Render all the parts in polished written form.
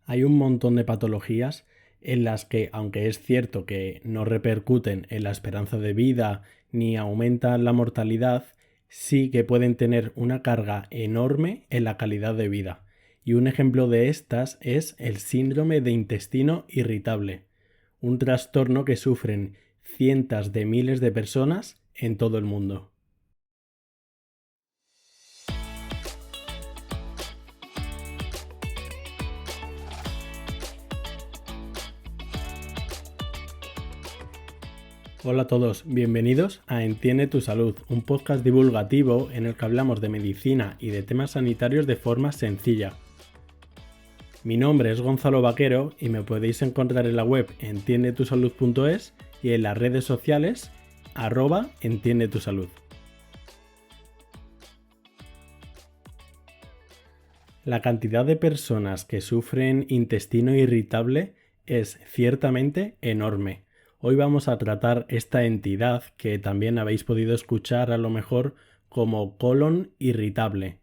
Hay un montón de patologías en las que, aunque es cierto que no repercuten en la esperanza de vida ni aumentan la mortalidad, sí que pueden tener una carga enorme en la calidad de vida. Y un ejemplo de estas es el síndrome de intestino irritable, un trastorno que sufren cientos de miles de personas en todo el mundo. Hola a todos, bienvenidos a Entiende tu Salud, un podcast divulgativo en el que hablamos de medicina y de temas sanitarios de forma sencilla. Mi nombre es Gonzalo Vaquero y me podéis encontrar en la web entiendetusalud.es y en las redes sociales @entiendetusalud. La cantidad de personas que sufren intestino irritable es ciertamente enorme. Hoy vamos a tratar esta entidad que también habéis podido escuchar a lo mejor como colon irritable.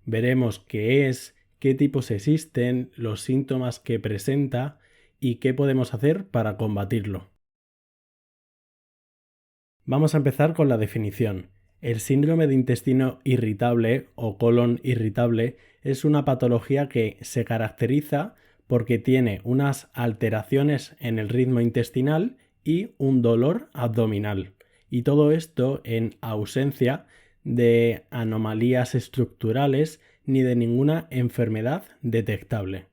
Veremos qué es, qué tipos existen, los síntomas que presenta y qué podemos hacer para combatirlo. Vamos a empezar con la definición. El síndrome de intestino irritable o colon irritable es una patología que se caracteriza porque tiene unas alteraciones en el ritmo intestinal y un dolor abdominal. Y todo esto en ausencia de anomalías estructurales ni de ninguna enfermedad detectable.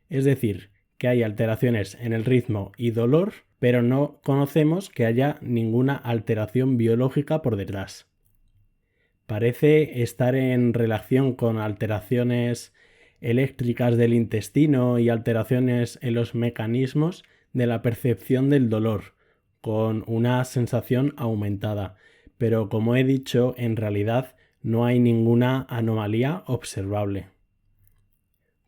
Es decir, que hay alteraciones en el ritmo y dolor, pero no conocemos que haya ninguna alteración biológica por detrás. Parece estar en relación con alteraciones eléctricas del intestino y alteraciones en los mecanismos de la percepción del dolor, con una sensación aumentada. Pero como he dicho, en realidad no hay ninguna anomalía observable.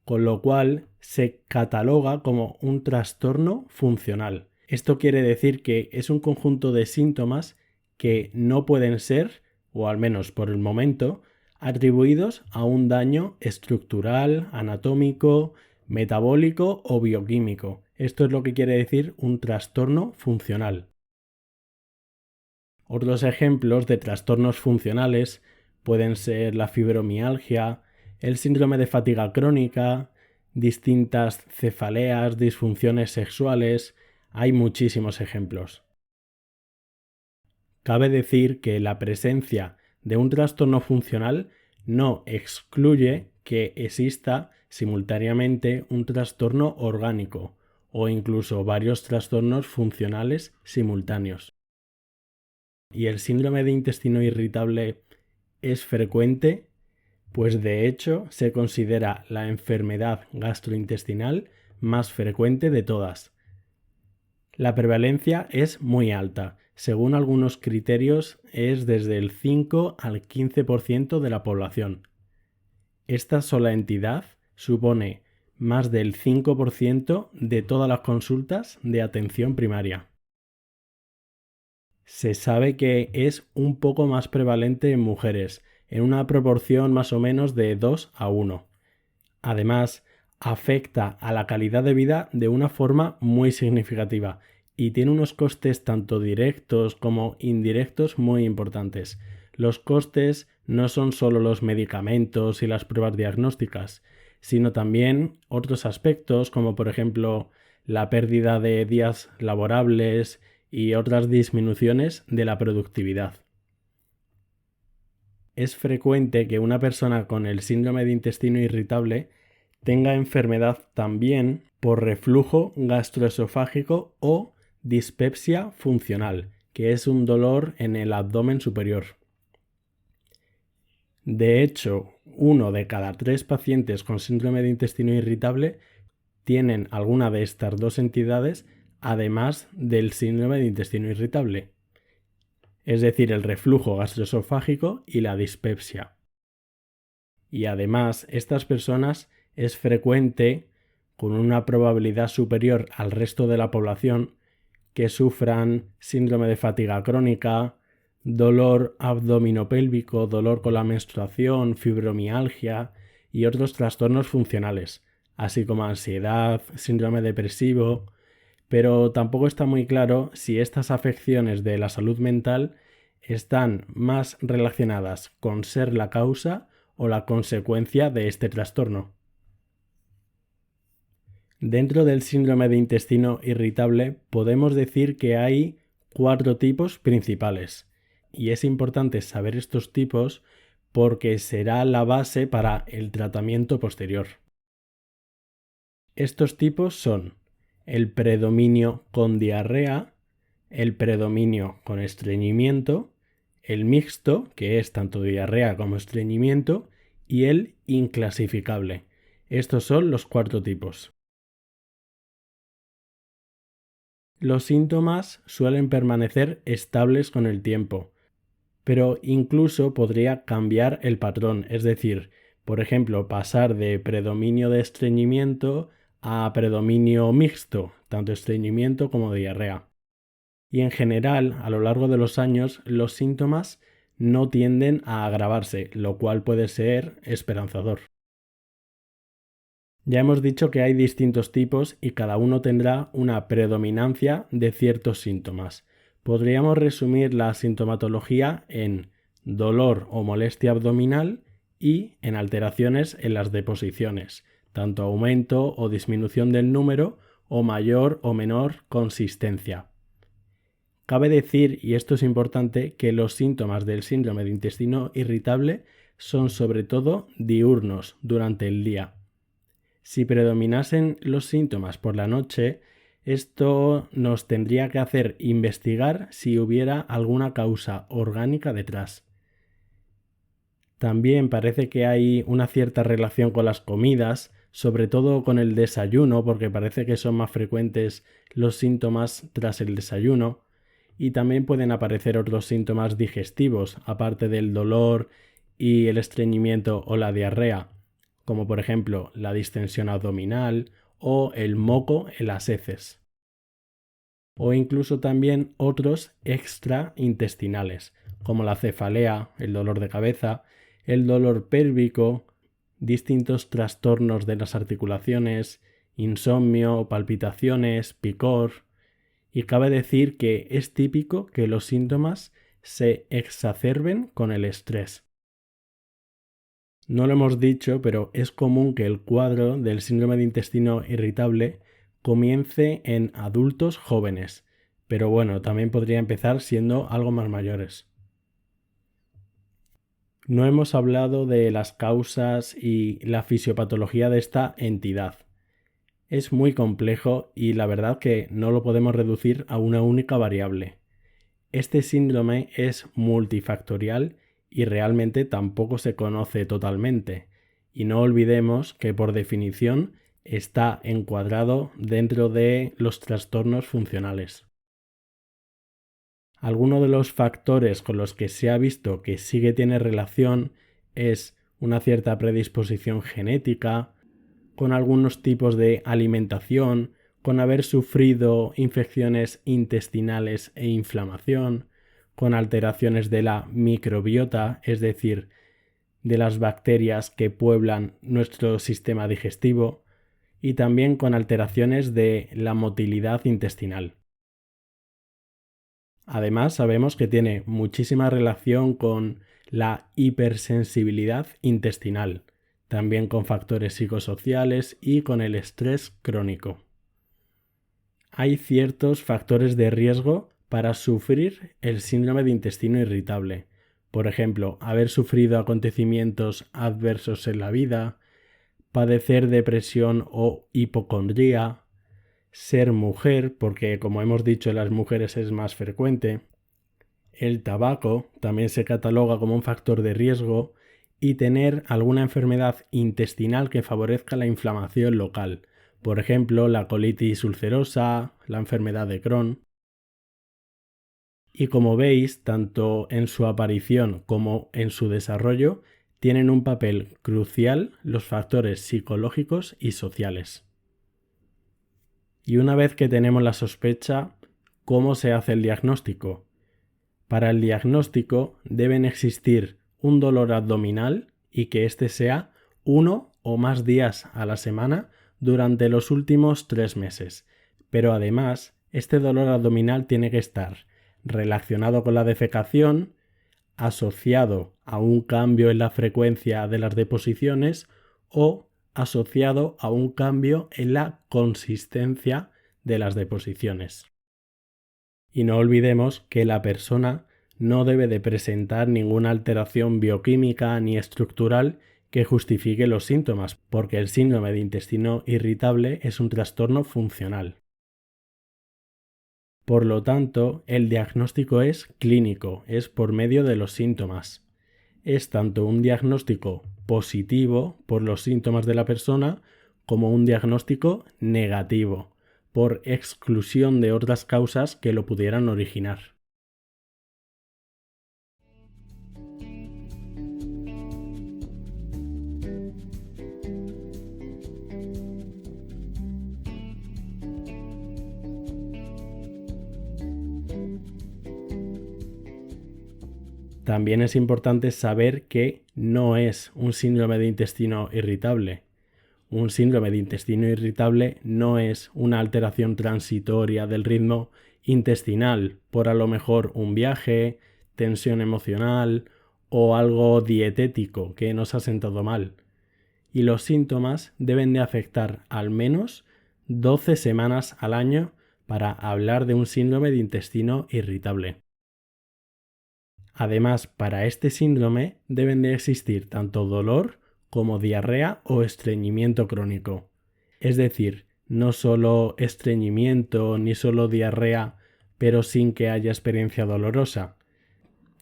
Con lo cual se cataloga como un trastorno funcional. Esto quiere decir que es un conjunto de síntomas que no pueden ser, o al menos por el momento, atribuidos a un daño estructural, anatómico, metabólico o bioquímico. Esto es lo que quiere decir un trastorno funcional. Otros ejemplos de trastornos funcionales pueden ser la fibromialgia, el síndrome de fatiga crónica, distintas cefaleas, disfunciones sexuales. Hay muchísimos ejemplos. Cabe decir que la presencia de un trastorno funcional no excluye que exista simultáneamente un trastorno orgánico o incluso varios trastornos funcionales simultáneos. ¿Y el síndrome de intestino irritable es frecuente? Pues de hecho se considera la enfermedad gastrointestinal más frecuente de todas. La prevalencia es muy alta. Según algunos criterios es desde el 5 al 15% de la población. Esta sola entidad supone más del 5% de todas las consultas de atención primaria. Se sabe que es un poco más prevalente en mujeres, en una proporción más o menos de 2 a 1. Además, afecta a la calidad de vida de una forma muy significativa y tiene unos costes tanto directos como indirectos muy importantes. Los costes no son solo los medicamentos y las pruebas diagnósticas, sino también otros aspectos como por ejemplo la pérdida de días laborables y otras disminuciones de la productividad. Es frecuente que una persona con el síndrome de intestino irritable tenga enfermedad también por reflujo gastroesofágico o dispepsia funcional, que es un dolor en el abdomen superior. De hecho, 1 de cada 3 pacientes con síndrome de intestino irritable tienen alguna de estas dos entidades, además del síndrome de intestino irritable, es decir, el reflujo gastroesofágico y la dispepsia. Y además, estas personas es frecuente, con una probabilidad superior al resto de la población, que sufran síndrome de fatiga crónica, dolor abdominopélvico, dolor con la menstruación, fibromialgia y otros trastornos funcionales, así como ansiedad, síndrome depresivo, pero tampoco está muy claro si estas afecciones de la salud mental están más relacionadas con ser la causa o la consecuencia de este trastorno. Dentro del síndrome de intestino irritable podemos decir que hay 4 tipos principales, y es importante saber estos tipos porque será la base para el tratamiento posterior. Estos tipos son el predominio con diarrea, el predominio con estreñimiento, el mixto, que es tanto diarrea como estreñimiento, y el inclasificable. Estos son los 4 tipos. Los síntomas suelen permanecer estables con el tiempo, pero incluso podría cambiar el patrón, es decir, por ejemplo, pasar de predominio de estreñimiento a predominio mixto, tanto estreñimiento como diarrea. Y en general, a lo largo de los años, los síntomas no tienden a agravarse, lo cual puede ser esperanzador. Ya hemos dicho que hay distintos tipos y cada uno tendrá una predominancia de ciertos síntomas. Podríamos resumir la sintomatología en dolor o molestia abdominal y en alteraciones en las deposiciones, tanto aumento o disminución del número o mayor o menor consistencia. Cabe decir, y esto es importante, que los síntomas del síndrome de intestino irritable son sobre todo diurnos durante el día. Si predominasen los síntomas por la noche, esto nos tendría que hacer investigar si hubiera alguna causa orgánica detrás. También parece que hay una cierta relación con las comidas, sobre todo con el desayuno, porque parece que son más frecuentes los síntomas tras el desayuno, y también pueden aparecer otros síntomas digestivos, aparte del dolor y el estreñimiento o la diarrea, como por ejemplo la distensión abdominal o el moco en las heces. O incluso también otros extraintestinales, como la cefalea, el dolor de cabeza, el dolor pélvico, distintos trastornos de las articulaciones, insomnio, palpitaciones, picor. Y cabe decir que es típico que los síntomas se exacerben con el estrés. No lo hemos dicho, pero es común que el cuadro del síndrome de intestino irritable comience en adultos jóvenes, pero bueno, también podría empezar siendo algo más mayores. No hemos hablado de las causas y la fisiopatología de esta entidad. Es muy complejo y la verdad que no lo podemos reducir a una única variable. Este síndrome es multifactorial y realmente tampoco se conoce totalmente. Y no olvidemos que por definición está encuadrado dentro de los trastornos funcionales. Alguno de los factores con los que se ha visto que sí que tiene relación es una cierta predisposición genética, con algunos tipos de alimentación, con haber sufrido infecciones intestinales e inflamación, con alteraciones de la microbiota, es decir, de las bacterias que pueblan nuestro sistema digestivo, y también con alteraciones de la motilidad intestinal. Además, sabemos que tiene muchísima relación con la hipersensibilidad intestinal, también con factores psicosociales y con el estrés crónico. Hay ciertos factores de riesgo para sufrir el síndrome de intestino irritable. Por ejemplo, haber sufrido acontecimientos adversos en la vida, padecer depresión o hipocondría, ser mujer, porque como hemos dicho en las mujeres es más frecuente, el tabaco también se cataloga como un factor de riesgo y tener alguna enfermedad intestinal que favorezca la inflamación local, por ejemplo, la colitis ulcerosa, la enfermedad de Crohn. Y como veis, tanto en su aparición como en su desarrollo, tienen un papel crucial los factores psicológicos y sociales. Y una vez que tenemos la sospecha, ¿cómo se hace el diagnóstico? Para el diagnóstico deben existir un dolor abdominal y que éste sea 1 o más días a la semana durante los últimos 3 meses, pero además este dolor abdominal tiene que estar relacionado con la defecación, asociado a un cambio en la frecuencia de las deposiciones o asociado a un cambio en la consistencia de las deposiciones. Y no olvidemos que la persona no debe de presentar ninguna alteración bioquímica ni estructural que justifique los síntomas, porque el síndrome de intestino irritable es un trastorno funcional. Por lo tanto, el diagnóstico es clínico, es por medio de los síntomas. Es tanto un diagnóstico positivo por los síntomas de la persona como un diagnóstico negativo por exclusión de otras causas que lo pudieran originar. También es importante saber que no es un síndrome de intestino irritable. Un síndrome de intestino irritable no es una alteración transitoria del ritmo intestinal por a lo mejor un viaje, tensión emocional o algo dietético que nos ha sentado mal. Y los síntomas deben de afectar al menos 12 semanas al año para hablar de un síndrome de intestino irritable. Además, para este síndrome deben de existir tanto dolor como diarrea o estreñimiento crónico. Es decir, no solo estreñimiento ni solo diarrea, pero sin que haya experiencia dolorosa.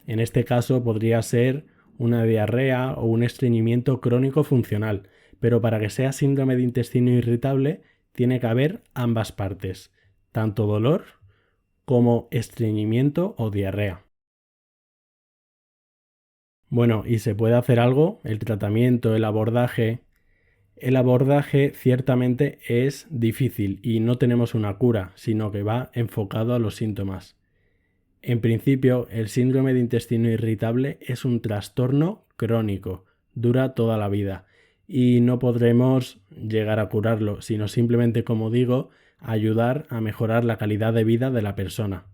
En este caso podría ser una diarrea o un estreñimiento crónico funcional, pero para que sea síndrome de intestino irritable tiene que haber ambas partes, tanto dolor como estreñimiento o diarrea. Bueno, ¿y se puede hacer algo? El tratamiento, el abordaje. El abordaje ciertamente es difícil y no tenemos una cura, sino que va enfocado a los síntomas. En principio, el síndrome de intestino irritable es un trastorno crónico, dura toda la vida y no podremos llegar a curarlo, sino simplemente, como digo, ayudar a mejorar la calidad de vida de la persona.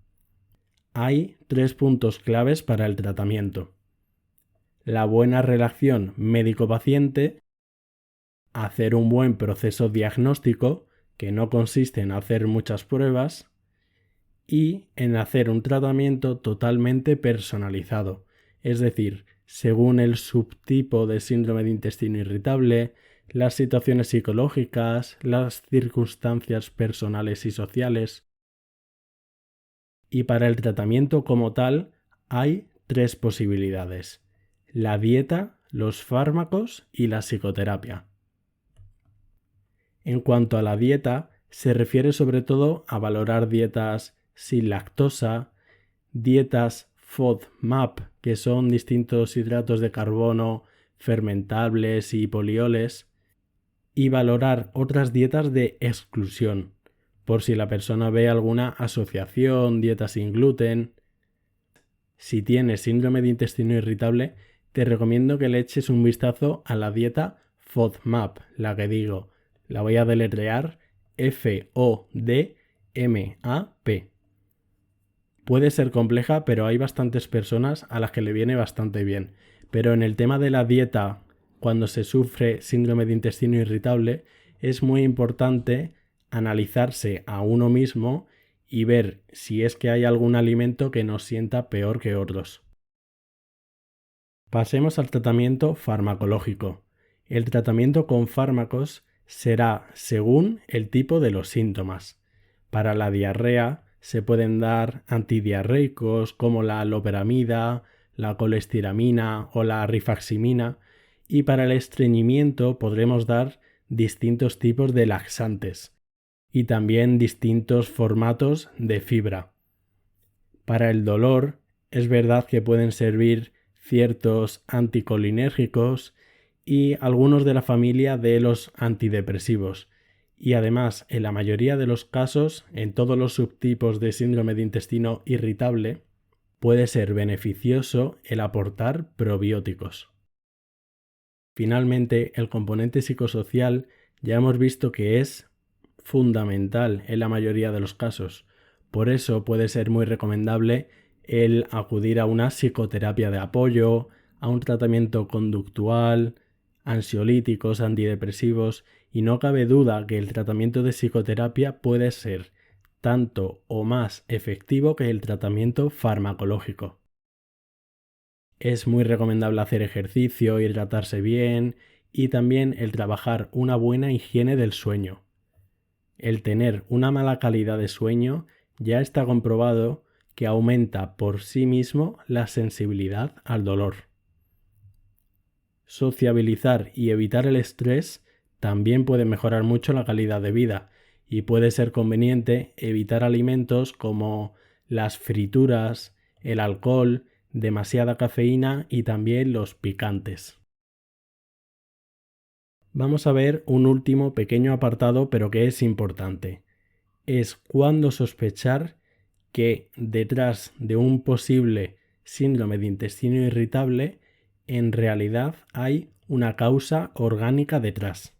Hay 3 puntos claves para el tratamiento: la buena relación médico-paciente, hacer un buen proceso diagnóstico, que no consiste en hacer muchas pruebas, y en hacer un tratamiento totalmente personalizado, es decir, según el subtipo de síndrome de intestino irritable, las situaciones psicológicas, las circunstancias personales y sociales. Y para el tratamiento como tal hay 3 posibilidades: la dieta, los fármacos y la psicoterapia. En cuanto a la dieta, se refiere sobre todo a valorar dietas sin lactosa, dietas FODMAP, que son distintos hidratos de carbono fermentables y polioles, y valorar otras dietas de exclusión, por si la persona ve alguna asociación, dieta sin gluten. Si tienes síndrome de intestino irritable, te recomiendo que le eches un vistazo a la dieta FODMAP, la que digo. La voy a deletrear: FODMAP. Puede ser compleja, pero hay bastantes personas a las que le viene bastante bien. Pero en el tema de la dieta, cuando se sufre síndrome de intestino irritable, es muy importante analizarse a uno mismo y ver si es que hay algún alimento que nos sienta peor que otros. Pasemos al tratamiento farmacológico. El tratamiento con fármacos será según el tipo de los síntomas. Para la diarrea se pueden dar antidiarreicos como la loperamida, la colestiramina o la rifaximina, y para el estreñimiento podremos dar distintos tipos de laxantes y también distintos formatos de fibra. Para el dolor es verdad que pueden servir ciertos anticolinérgicos y algunos de la familia de los antidepresivos. Y además, en la mayoría de los casos, en todos los subtipos de síndrome de intestino irritable, puede ser beneficioso el aportar probióticos. Finalmente, el componente psicosocial ya hemos visto que es fundamental en la mayoría de los casos. Por eso puede ser muy recomendable el acudir a una psicoterapia de apoyo, a un tratamiento conductual, ansiolíticos, antidepresivos, y no cabe duda que el tratamiento de psicoterapia puede ser tanto o más efectivo que el tratamiento farmacológico. Es muy recomendable hacer ejercicio, hidratarse bien y también el trabajar una buena higiene del sueño. El tener una mala calidad de sueño ya está comprobado que aumenta por sí mismo la sensibilidad al dolor. Sociabilizar y evitar el estrés también puede mejorar mucho la calidad de vida y puede ser conveniente evitar alimentos como las frituras, el alcohol, demasiada cafeína y también los picantes. Vamos a ver un último pequeño apartado, pero que es importante. Es cuándo sospechar que detrás de un posible síndrome de intestino irritable, en realidad hay una causa orgánica detrás.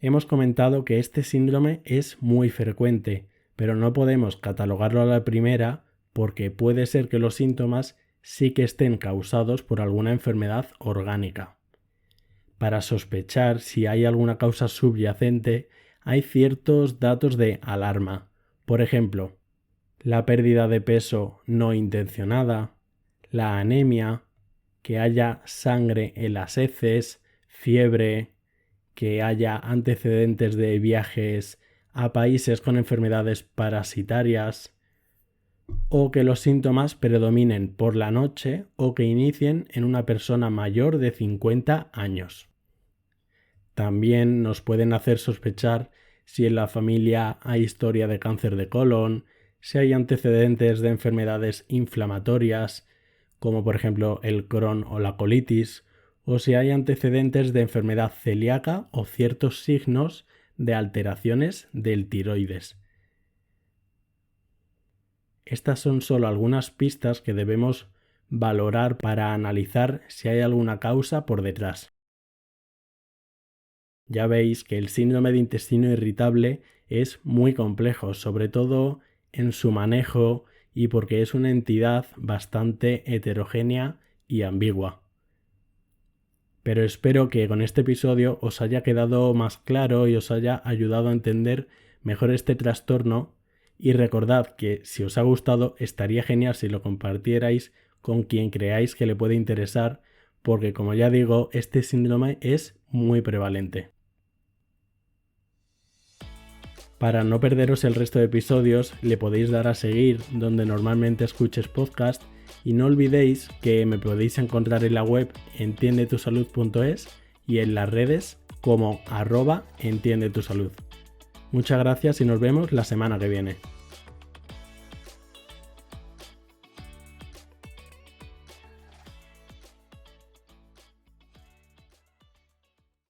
Hemos comentado que este síndrome es muy frecuente, pero no podemos catalogarlo a la primera porque puede ser que los síntomas sí que estén causados por alguna enfermedad orgánica. Para sospechar si hay alguna causa subyacente, hay ciertos datos de alarma. Por ejemplo, la pérdida de peso no intencionada, la anemia, que haya sangre en las heces, fiebre, que haya antecedentes de viajes a países con enfermedades parasitarias, o que los síntomas predominen por la noche o que inicien en una persona mayor de 50 años. También nos pueden hacer sospechar si en la familia hay historia de cáncer de colon, si hay antecedentes de enfermedades inflamatorias, como por ejemplo el Crohn o la colitis, o si hay antecedentes de enfermedad celíaca o ciertos signos de alteraciones del tiroides. Estas son solo algunas pistas que debemos valorar para analizar si hay alguna causa por detrás. Ya veis que el síndrome de intestino irritable es muy complejo, sobre todo en su manejo y porque es una entidad bastante heterogénea y ambigua. Pero espero que con este episodio os haya quedado más claro y os haya ayudado a entender mejor este trastorno, y recordad que si os ha gustado estaría genial si lo compartierais con quien creáis que le puede interesar, porque como ya digo, este síndrome es muy prevalente. Para no perderos el resto de episodios, le podéis dar a seguir donde normalmente escuches podcast y no olvidéis que me podéis encontrar en la web entiendetusalud.es y en las redes como @entiendetusalud. Muchas gracias y nos vemos la semana que viene.